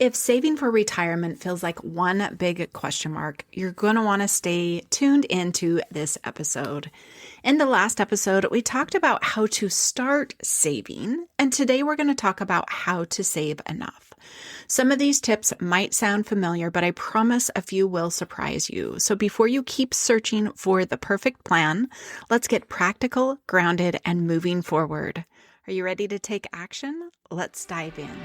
If saving for retirement feels like one big question mark, you're going to want to stay tuned into this episode. In the last episode, we talked about how to start saving, and today we're going to talk about how to save enough. Some of these tips might sound familiar, but I promise a few will surprise you. So before you keep searching for the perfect plan, let's get practical, grounded, and moving forward. Are you ready to take action? Let's dive in.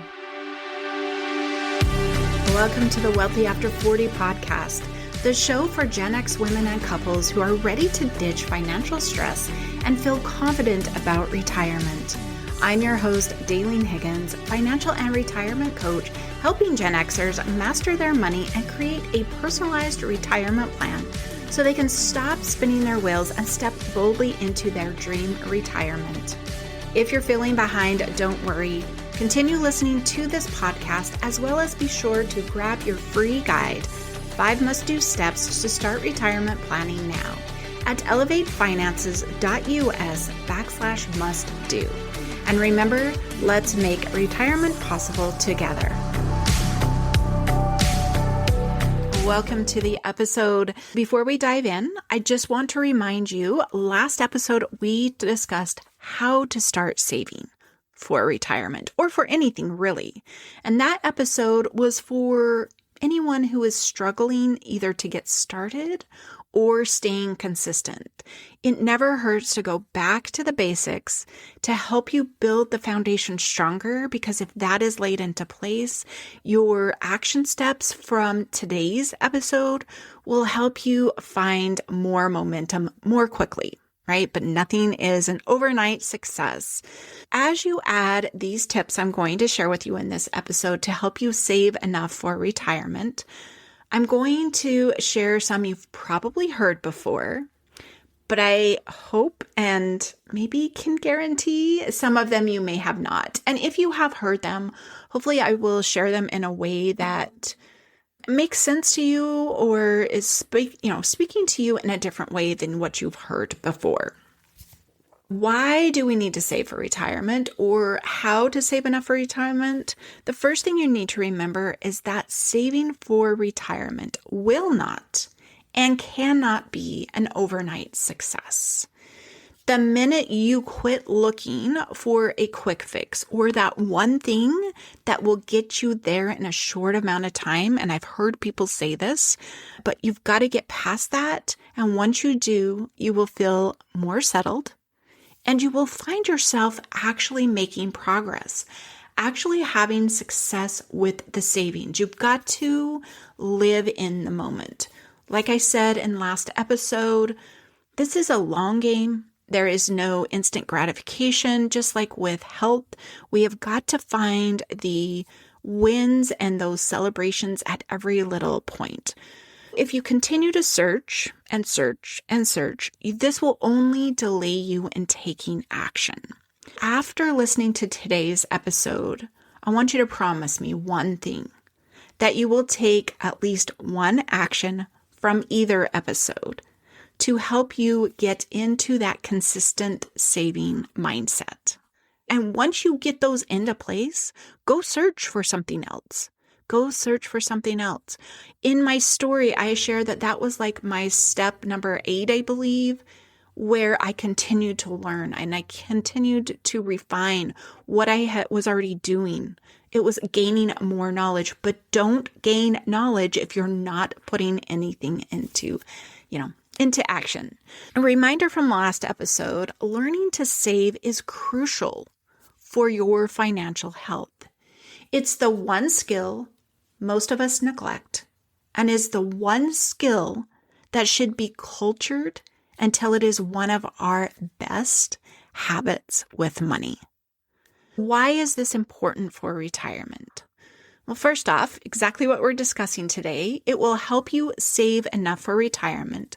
Welcome to the Wealthy After 40 podcast, the show for Gen X women and couples who are ready to ditch financial stress and feel confident about retirement. I'm your host, Daylene Higgins, financial and retirement coach, helping Gen Xers master their money and create a personalized retirement plan so they can stop spinning their wheels and step boldly into their dream retirement. If you're feeling behind, don't worry. Continue listening to this podcast, as well as be sure to grab your free guide, 5 Must-Do Steps to Start Retirement Planning Now, at elevatefinances.us/must-do. And remember, let's make retirement possible together. Welcome to the episode. Before we dive in, I just want to remind you, last episode we discussed how to start saving for retirement, or for anything really. And that episode was for anyone who is struggling either to get started or staying consistent. It never hurts to go back to the basics to help you build the foundation stronger, because if that is laid into place, your action steps from today's episode will help you find more momentum more quickly. Right? But nothing is an overnight success. As you add these tips I'm going to share with you in this episode to help you save enough for retirement, I'm going to share some you've probably heard before, but I hope and maybe can guarantee some of them you may have not. And if you have heard them, hopefully I will share them in a way that makes sense to you, or is speaking to you in a different way than what you've heard before. Why do we need to save for retirement, or how to save enough for retirement? The first thing you need to remember is that saving for retirement will not and cannot be an overnight success. The minute you quit looking for a quick fix or that one thing that will get you there in a short amount of time, and I've heard people say this, but you've got to get past that. And once you do, you will feel more settled and you will find yourself actually making progress, actually having success with the savings. You've got to live in the moment. Like I said in last episode, this is a long game. There is no instant gratification. Just like with health, we have got to find the wins and those celebrations at every little point. If you continue to search and search and search, this will only delay you in taking action. After listening to today's episode, I want you to promise me one thing, that you will take at least one action from either episode to help you get into that consistent saving mindset. And once you get those into place, go search for something else. Go search for something else. In my story, I share that was like my step number 8, I believe, where I continued to learn and I continued to refine what I was already doing. It was gaining more knowledge, but don't gain knowledge if you're not putting anything into action. A reminder from last episode, learning to save is crucial for your financial health. It's the one skill most of us neglect, and is the one skill that should be cultured until it is one of our best habits with money. Why is this important for retirement? Well, first off, exactly what we're discussing today. It will help you save enough for retirement.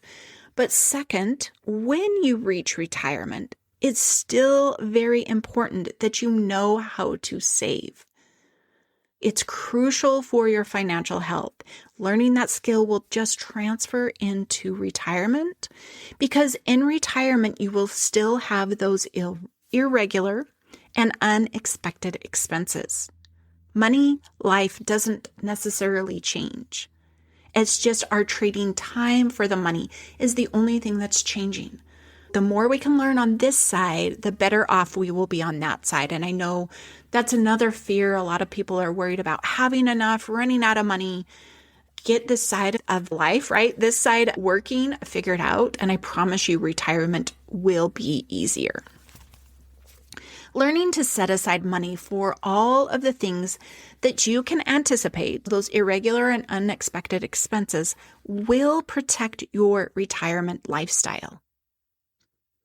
But second, when you reach retirement, it's still very important that you know how to save. It's crucial for your financial health. Learning that skill will just transfer into retirement, because in retirement, you will still have those irregular and unexpected expenses. Money, life doesn't necessarily change. It's just our trading time for the money is the only thing that's changing. The more we can learn on this side, the better off we will be on that side. And I know that's another fear. A lot of people are worried about having enough, running out of money. Get this side of life, right? This side working, figured out. And I promise you, retirement will be easier. Learning to set aside money for all of the things that you can anticipate, those irregular and unexpected expenses, will protect your retirement lifestyle.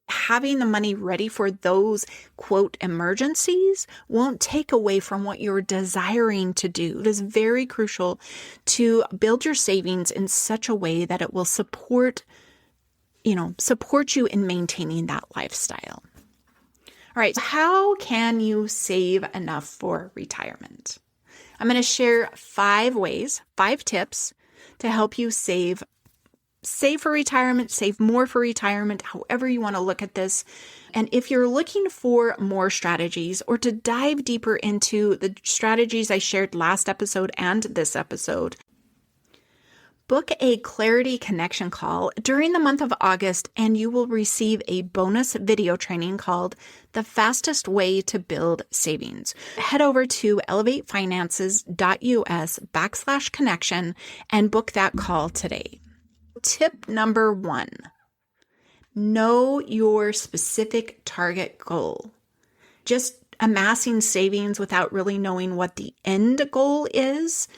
Having the money ready for those, quote, emergencies won't take away from what you're desiring to do. It is very crucial to build your savings in such a way that it will support you in maintaining that lifestyle. All right, so how can you save enough for retirement? I'm going to share 5 tips to help you save for retirement, save more for retirement, however you want to look at this. And if you're looking for more strategies or to dive deeper into the strategies I shared last episode and this episode, book a Clarity Connection call during the month of August, and you will receive a bonus video training called The Fastest Way to Build Savings. Head over to elevatefinances.us/connection and book that call today. Tip number 1, know your specific target goal. Just amassing savings without really knowing what the end goal is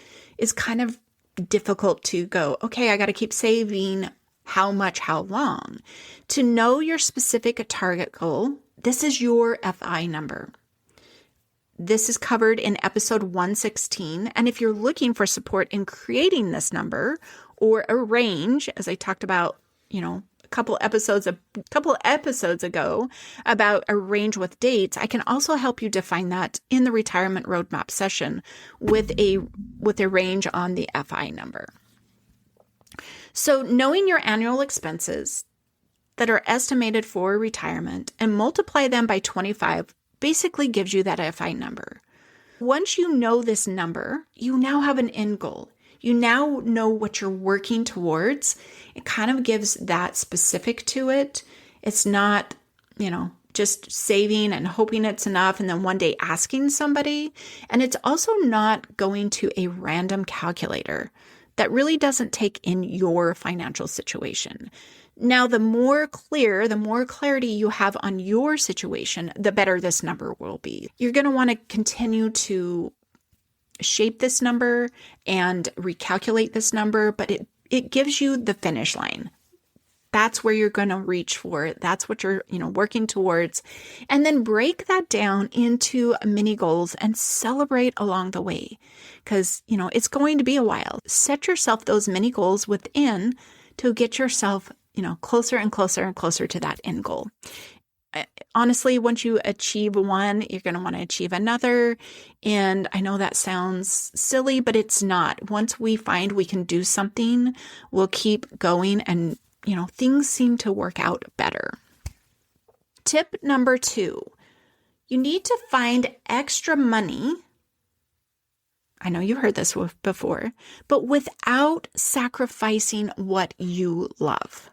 kind of difficult to go, okay, I got to keep saving. How much, how long? To know your specific target goal, this is your FI number. This is covered in episode 116. And if you're looking for support in creating this number or a range, as I talked about, a couple episodes ago about a range with dates, I can also help you define that in the retirement roadmap session with a range on the FI number. So knowing your annual expenses that are estimated for retirement and multiply them by 25 basically gives you that FI number. Once you know this number, you now have an end goal. You now know what you're working towards. It kind of gives that specific to it. It's not, just saving and hoping it's enough and then one day asking somebody. And it's also not going to a random calculator that really doesn't take in your financial situation. Now, the more clarity you have on your situation, the better this number will be. You're going to want to continue to shape this number and recalculate this number, but it gives you the finish line. That's where you're going to reach for. That's what you're, working towards. And then break that down into mini goals and celebrate along the way. Because, it's going to be a while. Set yourself those mini goals within to get yourself, closer and closer and closer to that end goal. Honestly, once you achieve one, you're going to want to achieve another. And I know that sounds silly, but it's not. Once we find we can do something, we'll keep going and, things seem to work out better. Tip number 2, you need to find extra money. I know you heard this before, but without sacrificing what you love.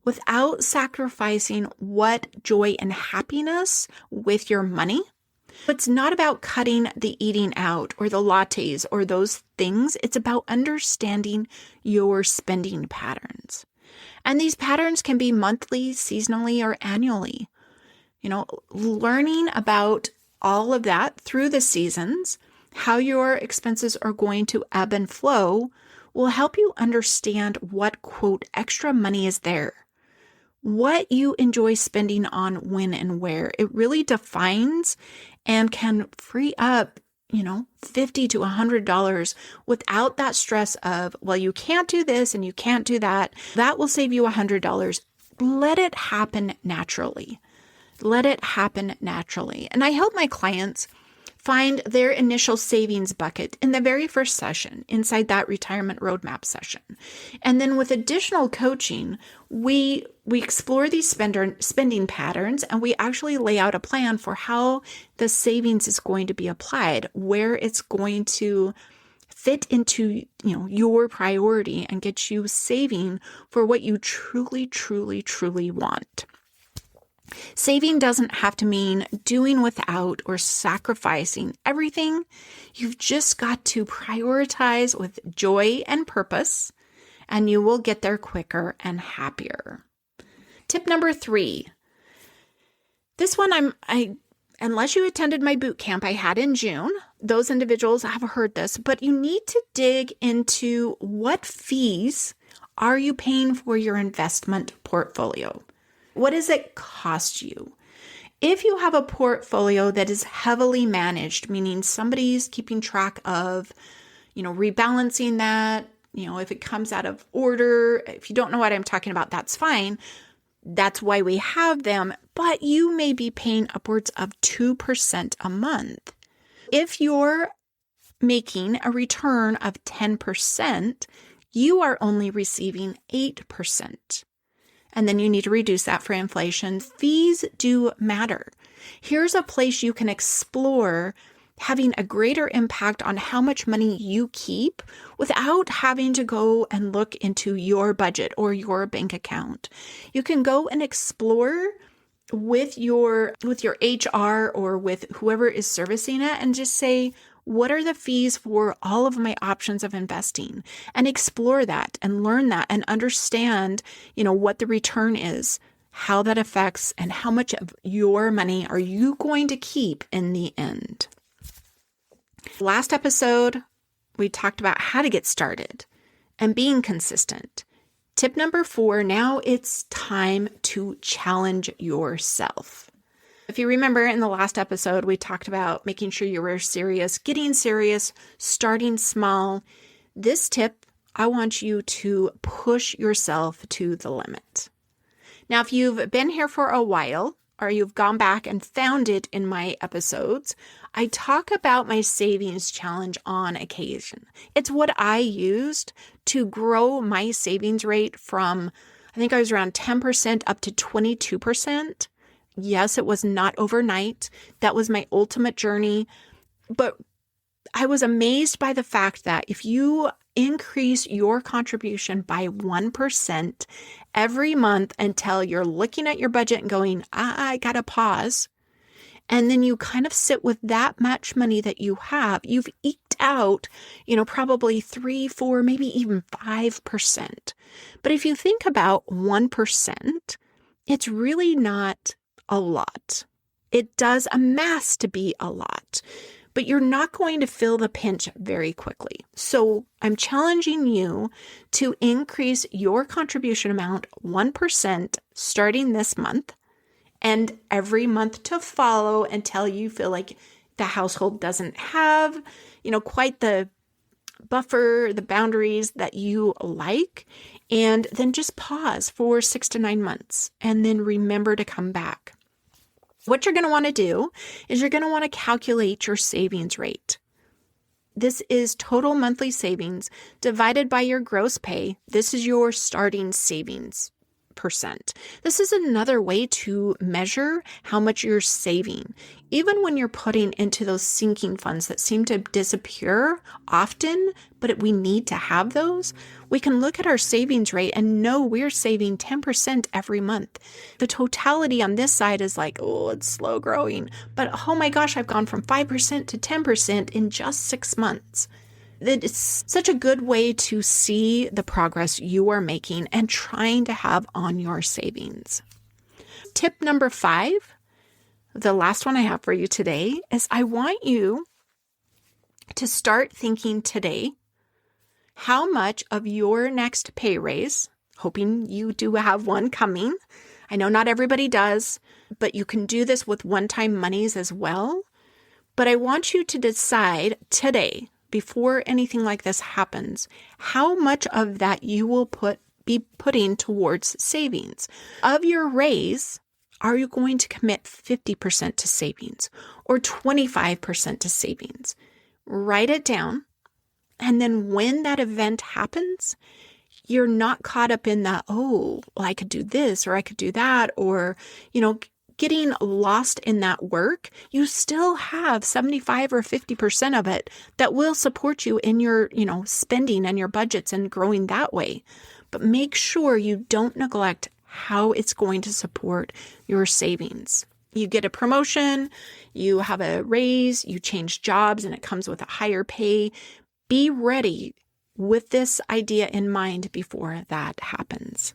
Without sacrificing what joy and happiness with your money. It's not about cutting the eating out or the lattes or those things. It's about understanding your spending patterns. And these patterns can be monthly, seasonally, or annually. Learning about all of that through the seasons, how your expenses are going to ebb and flow, will help you understand what, quote, extra money is there. What you enjoy spending on when and where. It really defines and can free up, $50 to $100 without that stress of, well, you can't do this and you can't do that. That will save you $100. Let it happen naturally. Let it happen naturally. And I help my clients find their initial savings bucket in the very first session inside that retirement roadmap session. And then with additional coaching, we we explore these spending patterns, and we actually lay out a plan for how the savings is going to be applied, where it's going to fit into, your priority and get you saving for what you truly, truly, truly want. Saving doesn't have to mean doing without or sacrificing everything. You've just got to prioritize with joy and purpose, and you will get there quicker and happier. Tip number 3. This one unless you attended my boot camp I had in June, those individuals have heard this, but you need to dig into what fees are you paying for your investment portfolio? What does it cost you? If you have a portfolio that is heavily managed, meaning somebody's keeping track of, rebalancing that, if it comes out of order, if you don't know what I'm talking about, that's fine. That's why we have them, but you may be paying upwards of 2% a month. If you're making a return of 10%, you are only receiving 8%. And then you need to reduce that for inflation. Fees do matter. Here's a place you can explore having a greater impact on how much money you keep without having to go and look into your budget or your bank account. You can go and explore with your HR or with whoever is servicing it and just say, what are the fees for all of my options of investing? And explore that and learn that and understand, what the return is, how that affects, and how much of your money are you going to keep in the end. Last episode, we talked about how to get started and being consistent. Tip number 4, now it's time to challenge yourself. If you remember in the last episode, we talked about making sure you were serious, getting serious, starting small. This tip, I want you to push yourself to the limit. Now, if you've been here for a while, or you've gone back and found it in my episodes, I talk about my savings challenge on occasion. It's what I used to grow my savings rate from, I think I was around 10% up to 22%. Yes, it was not overnight. That was my ultimate journey. But I was amazed by the fact that if you increase your contribution by 1% every month until you're looking at your budget and going, I gotta pause. And then you kind of sit with that much money that you have, you've eked out, probably 3, 4, maybe even 5%. But if you think about 1%, it's really not a lot. It does amass to be a lot, but you're not going to feel the pinch very quickly. So I'm challenging you to increase your contribution amount 1% starting this month and every month to follow until you feel like the household doesn't have, quite the buffer, the boundaries that you like, and then just pause for 6 to 9 months and then remember to come back. What you're going to want to do is you're going to want to calculate your savings rate. This is total monthly savings divided by your gross pay. This is your starting savings percent. This is another way to measure how much you're saving. Even when you're putting into those sinking funds that seem to disappear often, but we need to have those, we can look at our savings rate and know we're saving 10% every month. The totality on this side is like, oh, it's slow growing. But oh my gosh, I've gone from 5% to 10% in just 6 months. It's such a good way to see the progress you are making and trying to have on your savings. Tip number 5, the last one I have for you today, is I want you to start thinking today how much of your next pay raise, hoping you do have one coming. I know not everybody does, but you can do this with one-time monies as well. But I want you to decide today, before anything like this happens, how much of that you will be putting towards savings. Of your raise, are you going to commit 50% to savings or 25% to savings? Write it down. And then when that event happens, you're not caught up in the, oh, well, I could do this or I could do that, or, getting lost in that work. You still have 75 or 50% of it that will support you in your, spending and your budgets and growing that way. But make sure you don't neglect how it's going to support your savings. You get a promotion, you have a raise, you change jobs, and it comes with a higher pay. Be ready with this idea in mind before that happens.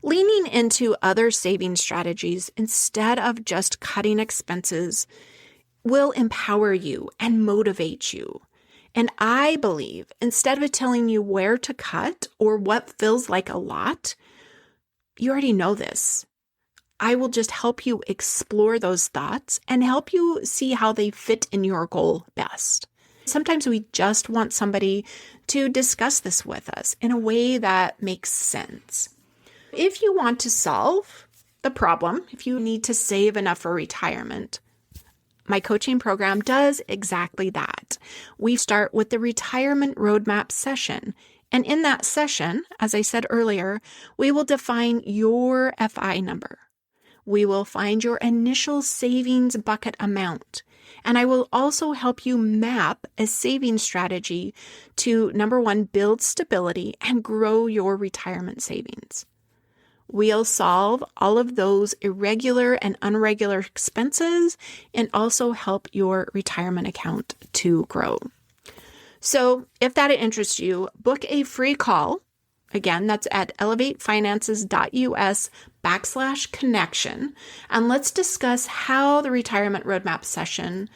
Leaning into other saving strategies instead of just cutting expenses will empower you and motivate you. And I believe instead of telling you where to cut or what feels like a lot, you already know this. I will just help you explore those thoughts and help you see how they fit in your goal best. Sometimes we just want somebody to discuss this with us in a way that makes sense. If you want to solve the problem, if you need to save enough for retirement, my coaching program does exactly that. We start with the retirement roadmap session. And in that session, as I said earlier, we will define your FI number. We will find your initial savings bucket amount. And I will also help you map a savings strategy to, number one, build stability and grow your retirement savings. We'll solve all of those irregular and unregular expenses and also help your retirement account to grow. So if that interests you, book a free call. Again, that's at elevatefinances.us/connection. And let's discuss how the retirement roadmap session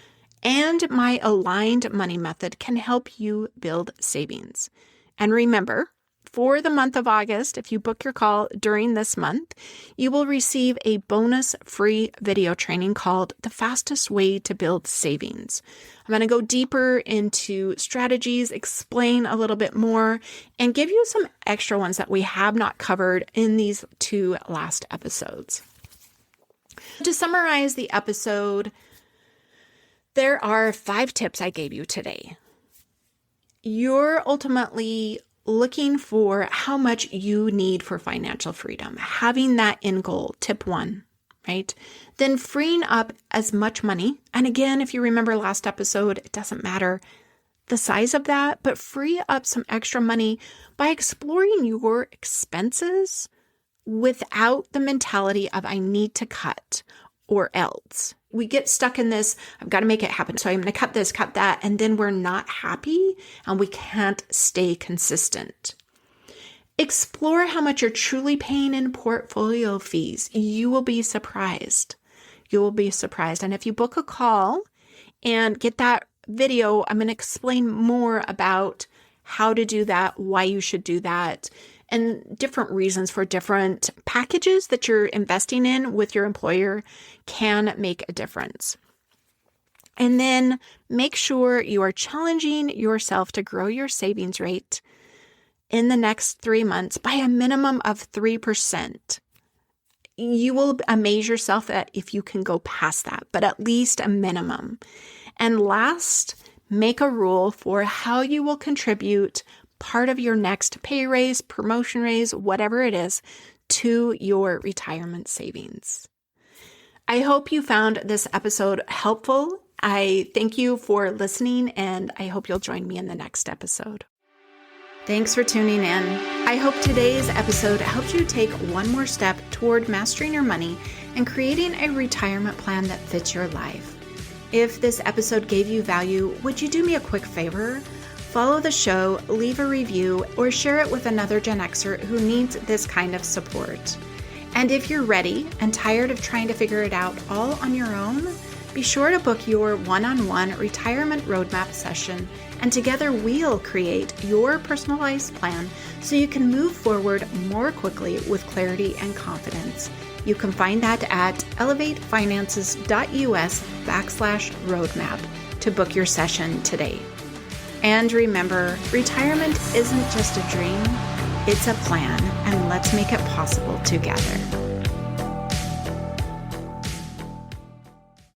and my aligned money method can help you build savings. And remember, for the month of August, if you book your call during this month, you will receive a bonus free video training called The Fastest Way to Build Savings. I'm going to go deeper into strategies, explain a little bit more, and give you some extra ones that we have not covered in these 2 last episodes. To summarize the episode, there are 5 tips I gave you today. You're ultimately looking for how much you need for financial freedom, having that end goal, tip 1, right? Then freeing up as much money. And again, if you remember last episode, it doesn't matter the size of that, but free up some extra money by exploring your expenses without the mentality of I need to cut or else. We get stuck in this, I've got to make it happen. So I'm going to cut this, cut that, and then we're not happy and we can't stay consistent. Explore how much you're truly paying in portfolio fees. You will be surprised. You will be surprised. And if you book a call and get that video, I'm going to explain more about how to do that, why you should do that, and different reasons for different packages that you're investing in with your employer can make a difference. And then make sure you are challenging yourself to grow your savings rate in the next 3 months by a minimum of 3%. You will amaze yourself that if you can go past that, but at least a minimum. And last, make a rule for how you will contribute part of your next pay raise, promotion raise, whatever it is, to your retirement savings. I hope you found this episode helpful. I thank you for listening, and I hope you'll join me in the next episode. Thanks for tuning in. I hope today's episode helped you take one more step toward mastering your money and creating a retirement plan that fits your life. If this episode gave you value, would you do me a quick favor? Follow the show, leave a review, or share it with another Gen Xer who needs this kind of support. And if you're ready and tired of trying to figure it out all on your own, be sure to book your one-on-one retirement roadmap session, and together we'll create your personalized plan so you can move forward more quickly with clarity and confidence. You can find that at elevatefinances.us/roadmap to book your session today. And remember, retirement isn't just a dream, it's a plan, and let's make it possible together.